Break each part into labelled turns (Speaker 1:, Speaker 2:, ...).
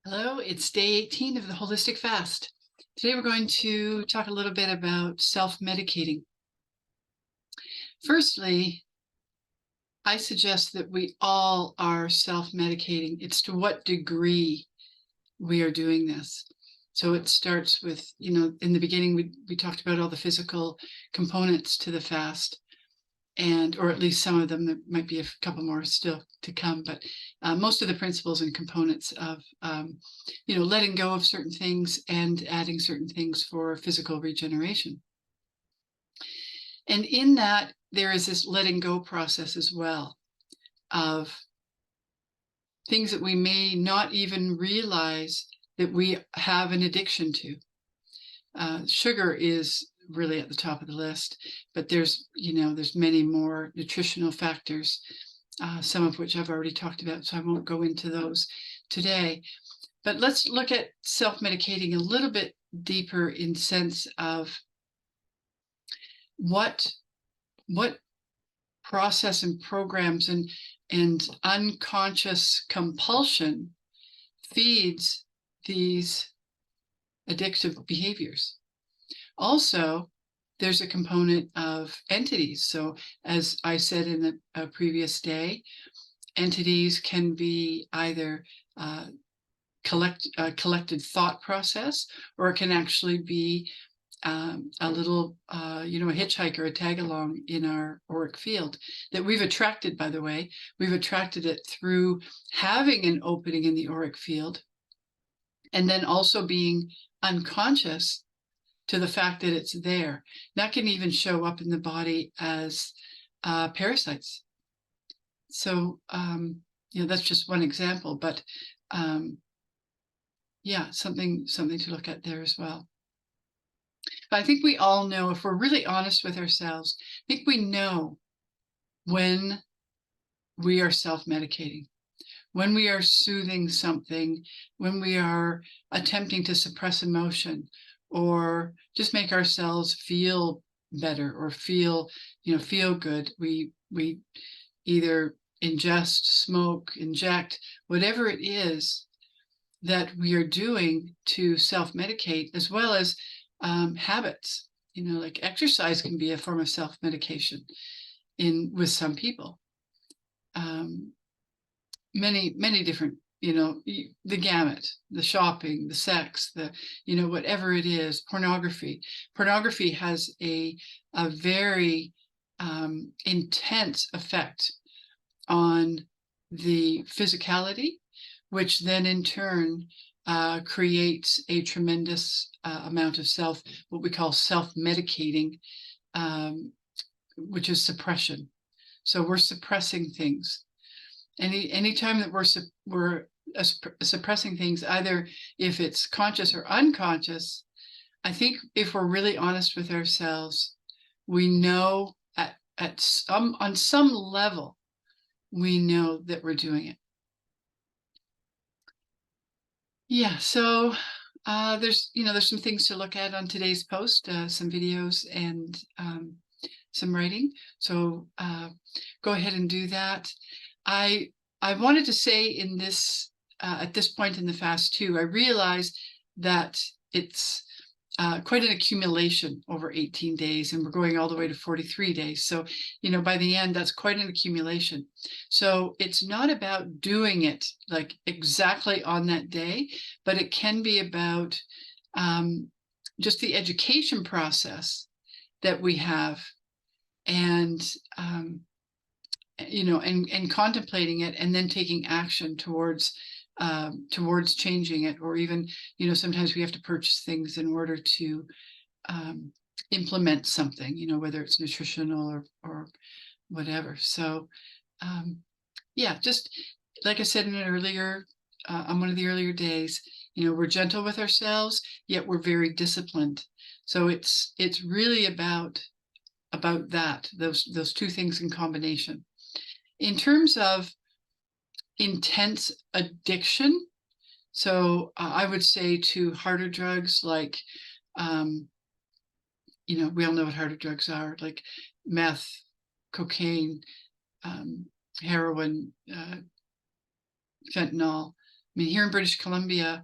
Speaker 1: Hello, it's day 18 of the Holistic Fast. Today we're going to talk a little bit about self-medicating. Firstly, I suggest that we all are self-medicating. It's to what degree we are doing this. So it starts with, in the beginning, we talked about all the physical components to the fast, or at least some of them. There might be a couple more still to come, but most of the principles and components of letting go of certain things and adding certain things for physical regeneration. And in that, there is this letting go process as well of things that we may not even realize that we have an addiction to. Sugar is really at the top of the list, but there's many more nutritional factors, some of which I've already talked about, so I won't go into those today. But let's look at self-medicating a little bit deeper in sense of what process and programs and unconscious compulsion feeds these addictive behaviors. Also, there's a component of entities. So as I said in a previous day, entities can be either collected thought process, or it can actually be a little, a hitchhiker, a tag along in our auric field that we've attracted, by the way. We've attracted it through having an opening in the auric field, and then also being unconscious to the fact that it's there. That can even show up in the body as parasites. So, that's just one example, but yeah, something to look at there as well. But I think we all know, if we're really honest with ourselves, I think we know when we are self-medicating, when we are soothing something, when we are attempting to suppress emotion, or just make ourselves feel better or feel good. We either ingest, smoke, inject, whatever it is that we are doing to self-medicate, as well as habits. Like exercise can be a form of self-medication with some people. Many different, the gamut, the shopping, the sex, whatever it is, pornography. Pornography has a very intense effect on the physicality, which then in turn creates a tremendous amount of what we call self-medicating, which is suppression. So we're suppressing things. Anytime that we're suppressing things, either if it's conscious or unconscious, I think if we're really honest with ourselves, we know on some level, we know that we're doing it. Yeah, so there's some things to look at on today's post, some videos and some writing. So go ahead and do that. I wanted to say in this at this point in the fast too, I realized that it's quite an accumulation over 18 days, and we're going all the way to 43 days. So, by the end, that's quite an accumulation. So it's not about doing it like exactly on that day, but it can be about just the education process that we have, and and contemplating it, and then taking action towards changing it, or even, sometimes we have to purchase things in order to implement something, whether it's nutritional or whatever. So yeah, just like I said in an earlier, on one of the earlier days, we're gentle with ourselves, yet we're very disciplined. So it's really about that, those two things in combination. In terms of intense addiction, so I would say to harder drugs, like we all know what harder drugs are, like meth, cocaine, heroin, fentanyl. I mean, here in British Columbia,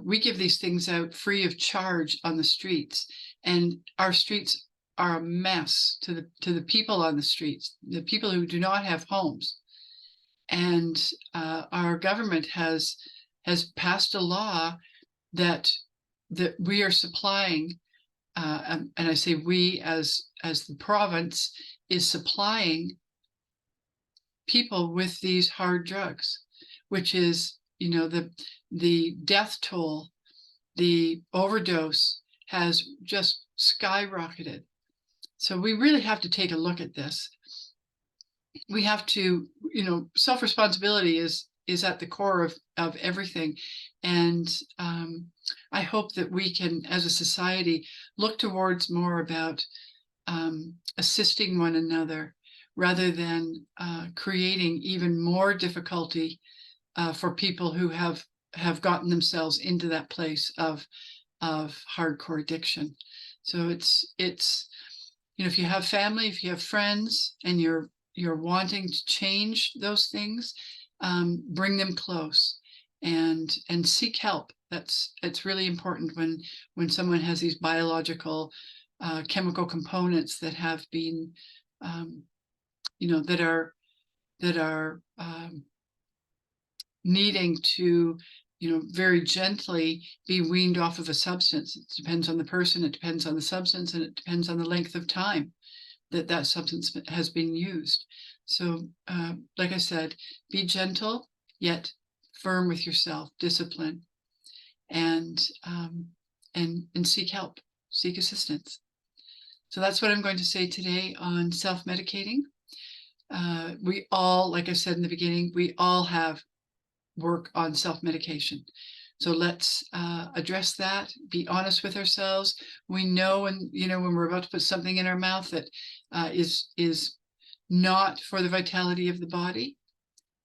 Speaker 1: we give these things out free of charge on the streets, and our streets are a mess to the people on the streets, the people who do not have homes. And our government has passed a law that we are supplying, and I say we as the province is supplying people with these hard drugs, which is, the death toll, the overdose has just skyrocketed. So we really have to take a look at this. We have to, self-responsibility is at the core of everything. And I hope that we can, as a society, look towards more about assisting one another rather than creating even more difficulty for people who have gotten themselves into that place of hardcore addiction. So it's if you have family, if you have friends, and you're wanting to change those things, bring them close and seek help. It's really important when someone has these biological chemical components that have been that are needing to very gently be weaned off of a substance. It depends on the person, it depends on the substance, and it depends on the length of time that substance has been used. So like I said, be gentle yet firm with yourself, discipline, and seek help, seek assistance. So that's what I'm going to say today on self-medicating. We all, like I said in the beginning, we all have work on self-medication. So let's address that, be honest with ourselves. We know when we're about to put something in our mouth that is not for the vitality of the body.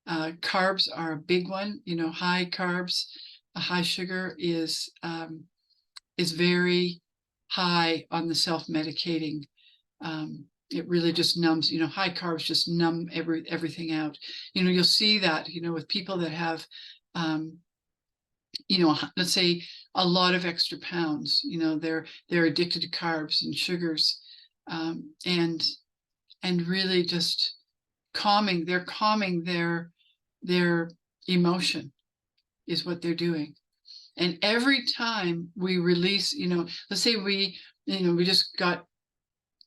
Speaker 1: Carbs are a big one. High carbs, high sugar is very high on the self-medicating. It really just numbs, high carbs just numb everything out. You'll see that, with people that have, let's say a lot of extra pounds, they're addicted to carbs and sugars, and really just calming their emotion is what they're doing. And every time we release, let's say we just got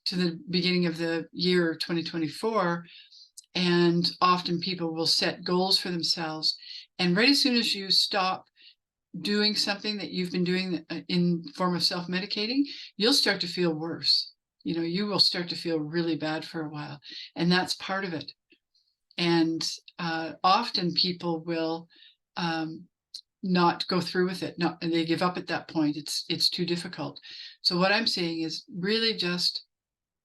Speaker 1: to the beginning of the year 2024, and often people will set goals for themselves, and right as soon as you stop doing something that you've been doing in form of self-medicating, you'll start to feel worse. You will start to feel really bad for a while, and that's part of it. And often people will not go through with it. And they give up at that point. It's too difficult. So what I'm saying is really just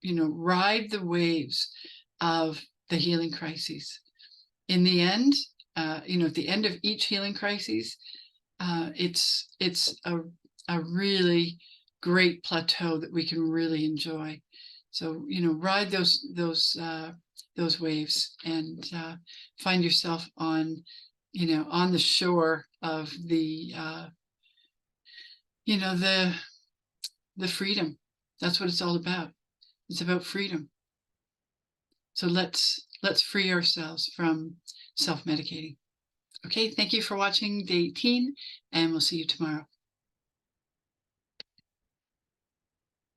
Speaker 1: ride the waves of the healing crises. In the end, at the end of each healing crisis, it's a really great plateau that we can really enjoy. So ride those waves and find yourself on the shore of the the freedom. That's what it's all about. It's about freedom. So let's free ourselves from self-medicating. Okay, thank you for watching day 18, and we'll see you tomorrow.